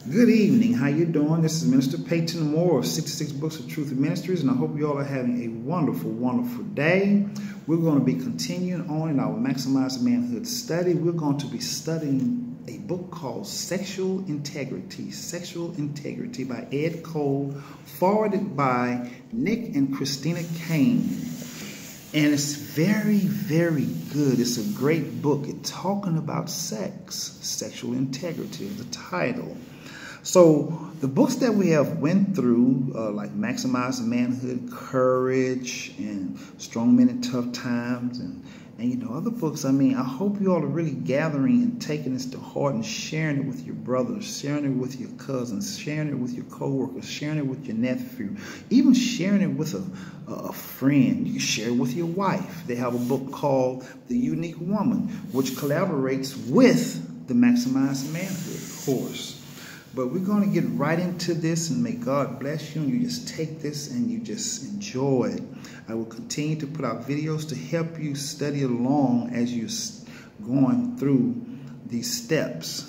Good evening. How you doing? This is Minister Peyton Moore of 66 Books of Truth Ministries, and I hope you all are having a wonderful, wonderful day. We're going to be continuing on in our Maximize Manhood study. We're going to be studying a book called Sexual Integrity by Ed Cole, forwarded by Nick and Christina Kane. And it's very, very good. It's a great book. It's talking about sex, sexual integrity is the title. So the books that we have went through, like Maximize Manhood, Courage, and Strong Men in Tough Times, and you know, other books, I mean, I hope you all are really gathering and taking this to heart and sharing it with your brothers, sharing it with your cousins, sharing it with your co-workers, sharing it with your nephew, even sharing it with a friend. You can share it with your wife. They have a book called The Unique Woman, which collaborates with the Maximize Manhood course. But we're going to get right into this, and may God bless you, and you just take this and you just enjoy it. I will continue to put out videos to help you study along as you're going through these steps.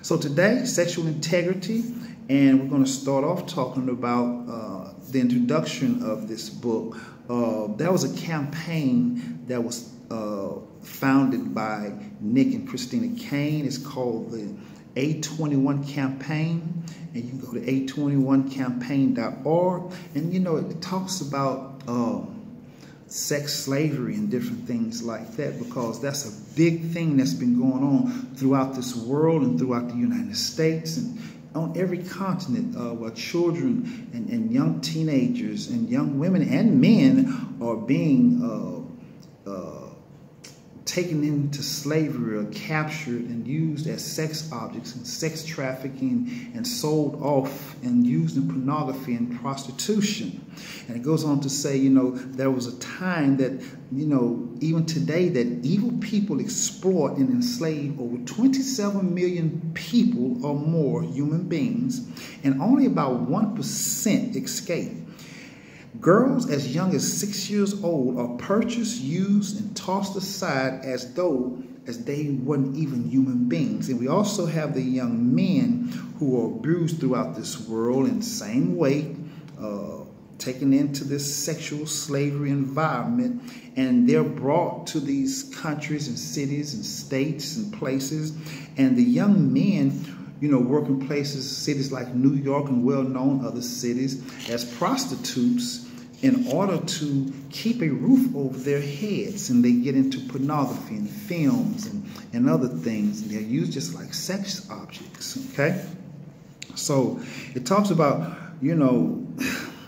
So today, sexual integrity, and we're going to start off talking about the introduction of this book. That was a campaign that was founded by Nick and Christina Kane. It's called the A21 campaign, and you can go to a21campaign.org, and you know, it talks about sex slavery and different things like that, because that's a big thing that's been going on throughout this world and throughout the United States and on every continent, where children and young teenagers and young women and men are being taken into slavery or captured and used as sex objects and sex trafficking and sold off and used in pornography and prostitution. And it goes on to say, you know, there was a time that, you know, even today, that evil people exploit and enslave over 27 million people or more human beings, and only about 1% escape. Girls as young as 6 years old are purchased, used, and tossed aside as they weren't even human beings. And we also have the young men who are abused throughout this world in the same way, taken into this sexual slavery environment, and they're brought to these countries and cities and states and places. And the young men, you know, work in places, cities like New York and well-known other cities, as prostitutes in order to keep a roof over their heads. And they get into pornography and films and other things. And they're used just like sex objects, okay? So it talks about, you know,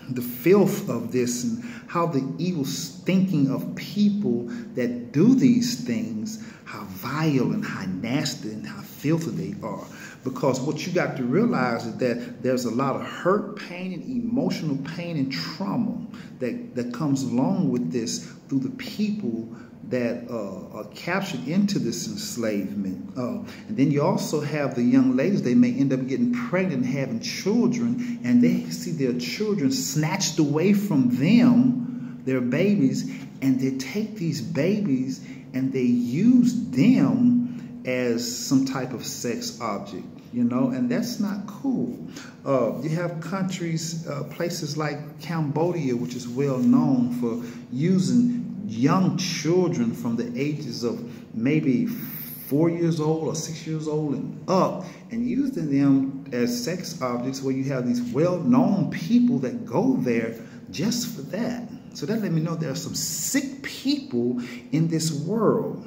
the filth of this and how the evil thinking of people that do these things, how vile and how nasty and how filthy they are. Because what you got to realize is that there's a lot of hurt, pain, and emotional pain and trauma that comes along with this through the people that are captured into this enslavement. And then you also have the young ladies. They may end up getting pregnant and having children, and they see their children snatched away from them, their babies, and they take these babies and they use them as some type of sex object, you know, and that's not cool. You have countries, places like Cambodia, which is well known for using young children from the ages of maybe 4 years old or 6 years old and up, and using them as sex objects, where you have these well-known people that go there just for that. So that let me know there are some sick people in this world.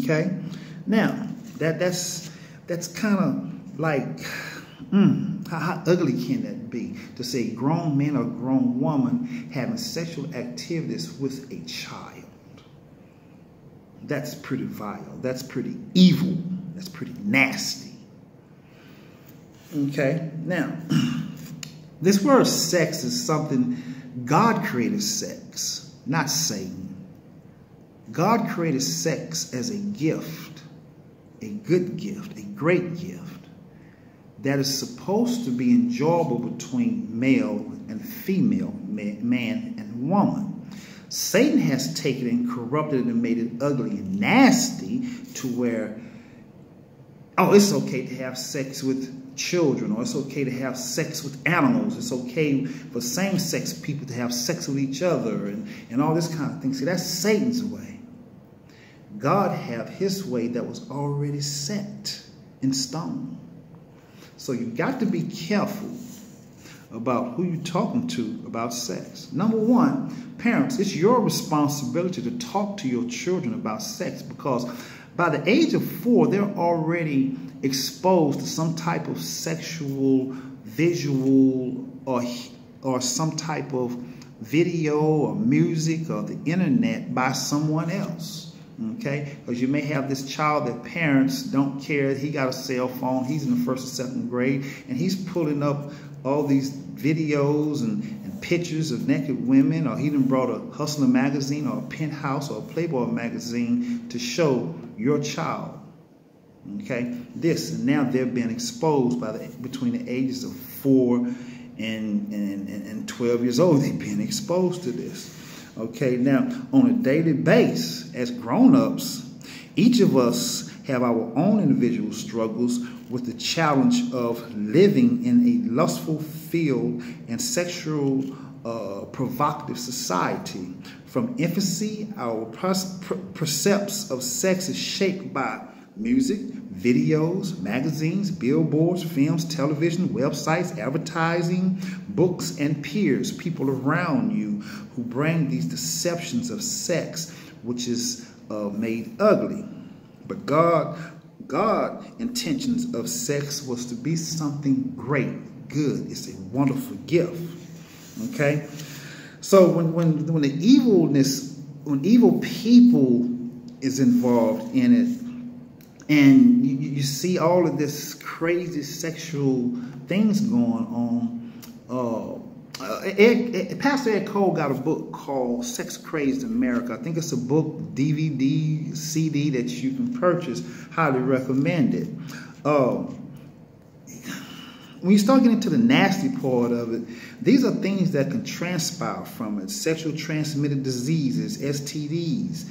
Okay, now that's kind of like, how ugly can that be, to say grown man or grown woman having sexual activities with a child? That's pretty vile. That's pretty evil. That's pretty nasty. Okay, now this word sex is something God created sex, not Satan. God created sex as a gift, a good gift, a great gift that is supposed to be enjoyable between male and female, man and woman. Satan has taken it and corrupted it and made it ugly and nasty, to where oh, it's okay to have sex with children, or it's okay to have sex with animals. It's okay for same-sex people to have sex with each other and all this kind of thing. See, that's Satan's way. God have his way that was already set in stone. So you got to be careful about who you're talking to about sex. Number one, parents, it's your responsibility to talk to your children about sex, because by the age of 4, they're already exposed to some type of sexual, visual, or some type of video or music or the internet by someone else. Okay, because you may have this child that parents don't care. He got a cell phone. He's in the 1st or 2nd grade, and he's pulling up all these videos and pictures of naked women, or he done brought a Hustler magazine or a Penthouse or a Playboy magazine to show your child. Okay, this, and now they're being exposed by between the ages of 4 and 12 years old. They're being exposed to this. Okay, now on a daily basis, as grown-ups, each of us have our own individual struggles with the challenge of living in a lustful, filled, and sexual provocative society. From infancy, our percepts of sex is shaped by music, videos, magazines, billboards, films, television, websites, advertising, books, and peers, people around you who bring these deceptions of sex, which is made ugly. But God's intentions of sex was to be something great, good. It's a wonderful gift. Okay? So when the evilness, when evil people is involved in it, and you see all of this crazy sexual things going on. Pastor Ed Cole got a book called Sex Crazed America. I think it's a book, DVD, CD that you can purchase. Highly recommend it. When you start getting to the nasty part of it, these are things that can transpire from it. Sexual transmitted diseases, STDs,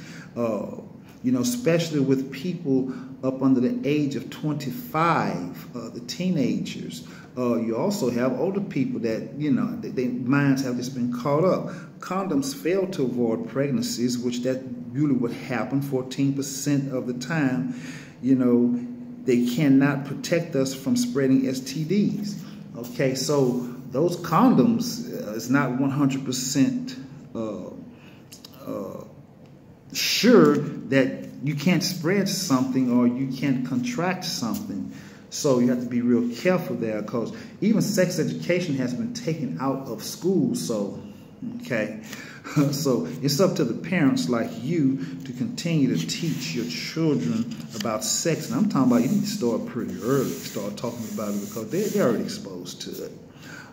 you know, especially with people up under the age of 25, the teenagers. You also have older people that, you know, their minds have just been caught up. Condoms fail to avoid pregnancies, which that usually would happen 14% of the time. You know, they cannot protect us from spreading STDs. Okay, so those condoms is not 100% sure that you can't spread something or you can't contract something. So you have to be real careful there, because even sex education has been taken out of school. So, okay, so it's up to the parents like you to continue to teach your children about sex. And I'm talking about, you need to start pretty early, start talking about it, because they're already exposed to it.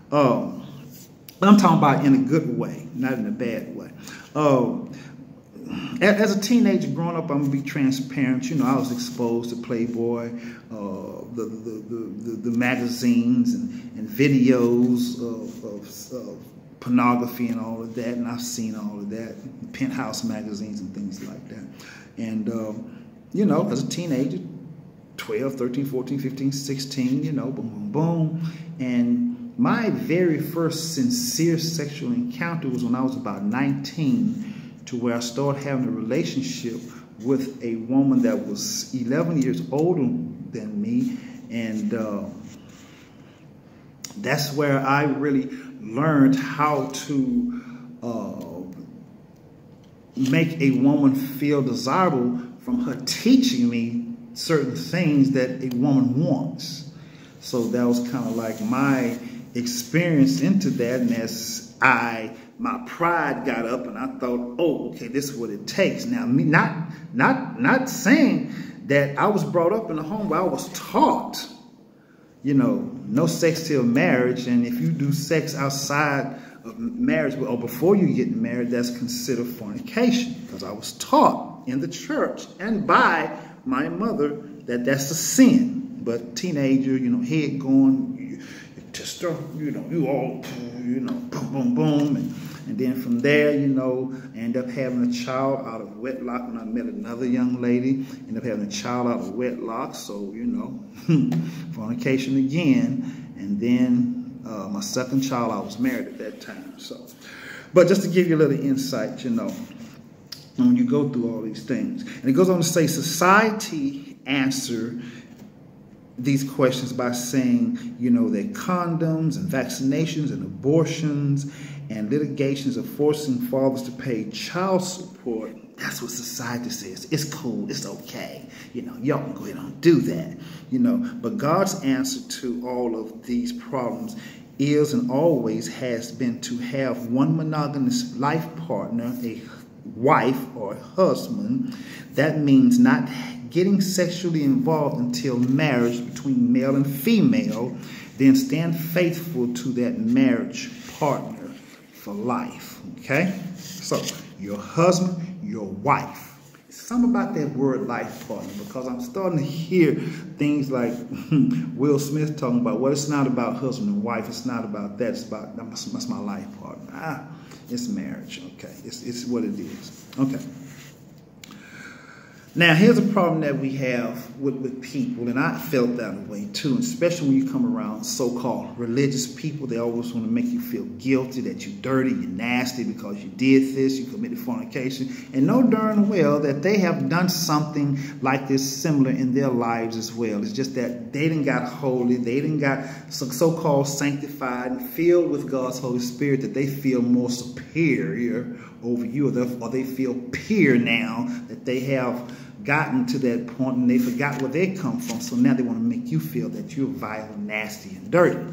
But I'm talking about in a good way, not in a bad way. As a teenager growing up, I'm gonna be transparent. You know, I was exposed to Playboy, the magazines and videos of pornography and all of that, and I've seen all of that, Penthouse magazines and things like that. And you know, as a teenager, 12, 13, 14, 15, 16, you know, boom, boom, boom. And my very first sincere sexual encounter was when I was about 19. To where I started having a relationship with a woman that was 11 years older than me. And that's where I really learned how to make a woman feel desirable from her teaching me certain things that a woman wants. So that was kind of like my experience into that. And as my pride got up, and I thought, oh, okay, this is what it takes. Now, me not saying that I was brought up in a home where I was taught, you know, no sex till marriage, and if you do sex outside of marriage or before you get married, that's considered fornication. Because I was taught in the church and by my mother that that's a sin. But teenager, you know, head going, you know, you all, you know, boom, boom, boom, And then from there, you know, I ended up having a child out of wedlock when I met another young lady. Ended up having a child out of wedlock. So, you know, fornication again. And then my second child, I was married at that time. So, but just to give you a little insight, you know, when you go through all these things. And it goes on to say, society answer these questions by saying, you know, that condoms and vaccinations and abortions and litigations of forcing fathers to pay child support, that's what society says. It's cool, it's okay. You know, y'all can go ahead and do that. You know, but God's answer to all of these problems is and always has been to have one monogamous life partner, a wife or a husband. That means not getting sexually involved until marriage between male and female, then stand faithful to that marriage partner for life. Okay? So, your husband, your wife. Something about that word life partner, because I'm starting to hear things like Will Smith talking about, well, it's not about husband and wife, it's not about that, it's about, that's my life partner. It's marriage, okay? It's what it is, okay? Now, here's a problem that we have with people, and I felt that way too, especially when you come around so-called religious people. They always want to make you feel guilty, that you're dirty, you're nasty because you did this, you committed fornication, and know darn well that they have done something like this similar in their lives as well. It's just that they didn't got holy, they didn't got so-called sanctified and filled with God's Holy Spirit, that they feel more superior over you, or they feel pure now that they have gotten to that point and they forgot where they come from. So now they want to make you feel that you're vile, nasty, and dirty.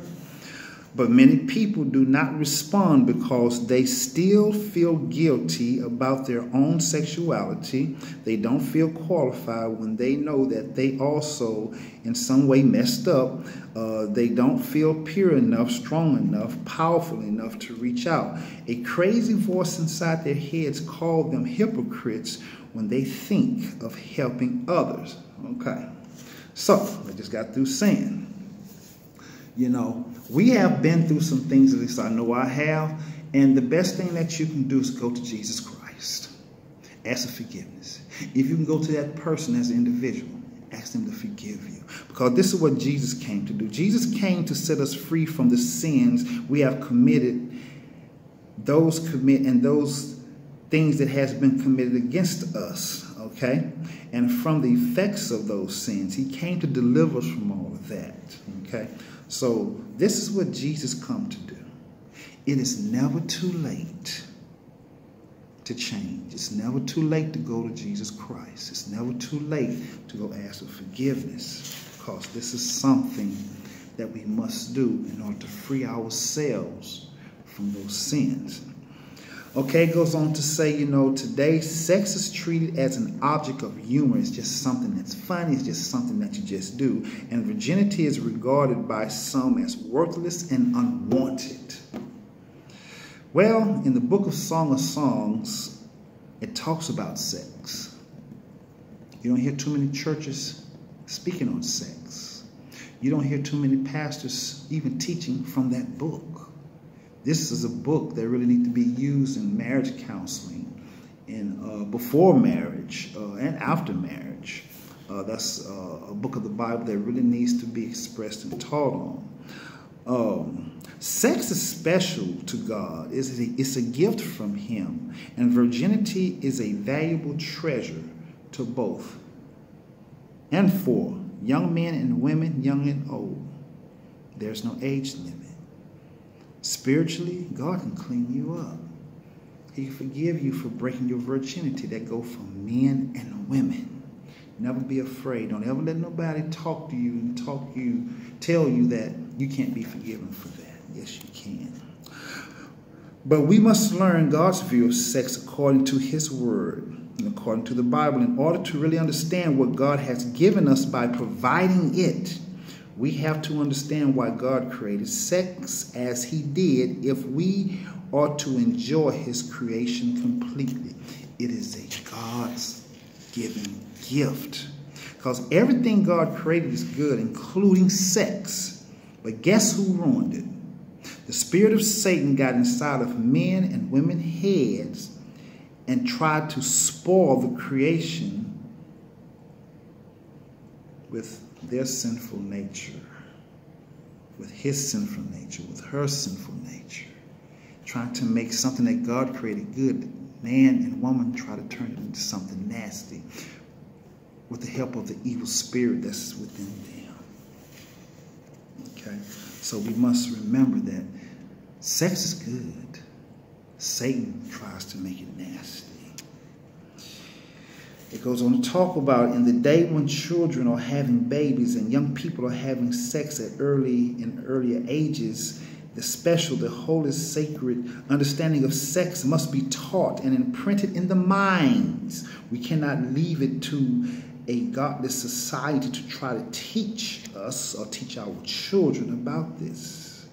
But many people do not respond because they still feel guilty about their own sexuality. They don't feel qualified when they know that they also in some way messed up. They don't feel pure enough, strong enough, powerful enough to reach out. A crazy voice inside their heads calls them hypocrites when they think of helping others. Okay, so I just got through saying, you know, we have been through some things, at least I know I have, and the best thing that you can do is go to Jesus Christ. Ask for forgiveness. If you can go to that person as an individual, ask them to forgive you. Because this is what Jesus came to do. Jesus came to set us free from the sins we have committed, those things that has been committed against us, okay? And from the effects of those sins. He came to deliver us from all of that, okay? So this is what Jesus come to do. It is never too late to change. It's never too late to go to Jesus Christ. It's never too late to go ask for forgiveness, because this is something that we must do in order to free ourselves from those sins. Okay, it goes on to say, you know, today sex is treated as an object of humor. It's just something that's funny. It's just something that you just do. And virginity is regarded by some as worthless and unwanted. Well, in the book of Song of Songs, it talks about sex. You don't hear too many churches speaking on sex. You don't hear too many pastors even teaching from that book. This is a book that really needs to be used in marriage counseling, and before marriage and after marriage. That's a book of the Bible that really needs to be expressed and taught on. Sex is special to God. It's a gift from Him, and virginity is a valuable treasure to both and for young men and women, young and old. There's no age limit. Spiritually, God can clean you up. He can forgive you for breaking your virginity. That goes for men and women. Never be afraid. Don't ever let nobody talk to you and tell you that you can't be forgiven for that. Yes, you can. But we must learn God's view of sex according to His Word and according to the Bible in order to really understand what God has given us by providing it. We have to understand why God created sex as He did if we are to enjoy His creation completely. It is a God's given gift. Because everything God created is good, including sex. But guess who ruined it? The spirit of Satan got inside of men and women's heads and tried to spoil the creation with their sinful nature, with his sinful nature, with her sinful nature, trying to make something that God created good. Man and woman try to turn it into something nasty with the help of the evil spirit that's within them. Okay? So we must remember that sex is good. Satan tries to make it nasty. It goes on to talk about in the day when children are having babies and young people are having sex at earlier ages, the holy, sacred understanding of sex must be taught and imprinted in the minds. We cannot leave it to a godless society to try to teach us or teach our children about this.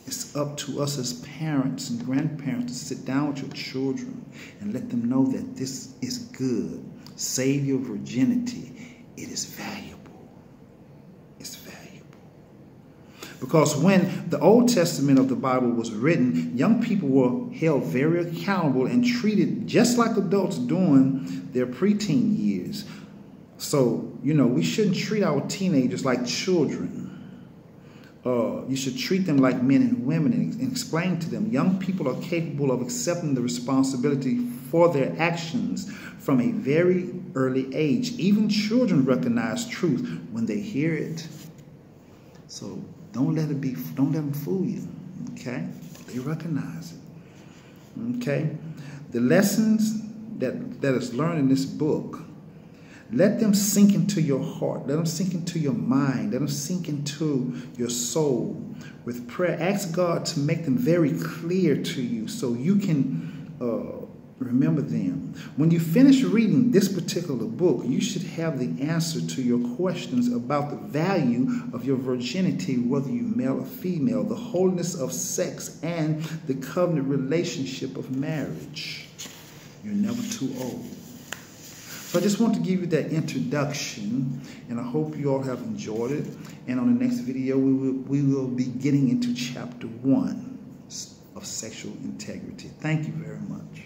It's up to us as parents and grandparents to sit down with your children and let them know that this is good. Save your virginity. It is valuable. It's valuable. Because when the Old Testament of the Bible was written, young people were held very accountable and treated just like adults during their preteen years. So, we shouldn't treat our teenagers like children. You should treat them like men and women and explain to them young people are capable of accepting the responsibility for their actions from a very early age. Even children recognize truth when they hear it. So don't let them fool you. Okay? They recognize it. Okay? The lessons that is learned in this book, let them sink into your heart. Let them sink into your mind. Let them sink into your soul. With prayer, ask God to make them very clear to you so you can remember them. When you finish reading this particular book, you should have the answer to your questions about the value of your virginity, whether you're male or female, the holiness of sex, and the covenant relationship of marriage. You're never too old. So I just want to give you that introduction, and I hope you all have enjoyed it. And on the next video, we will be getting into chapter 1 of sexual integrity. Thank you very much.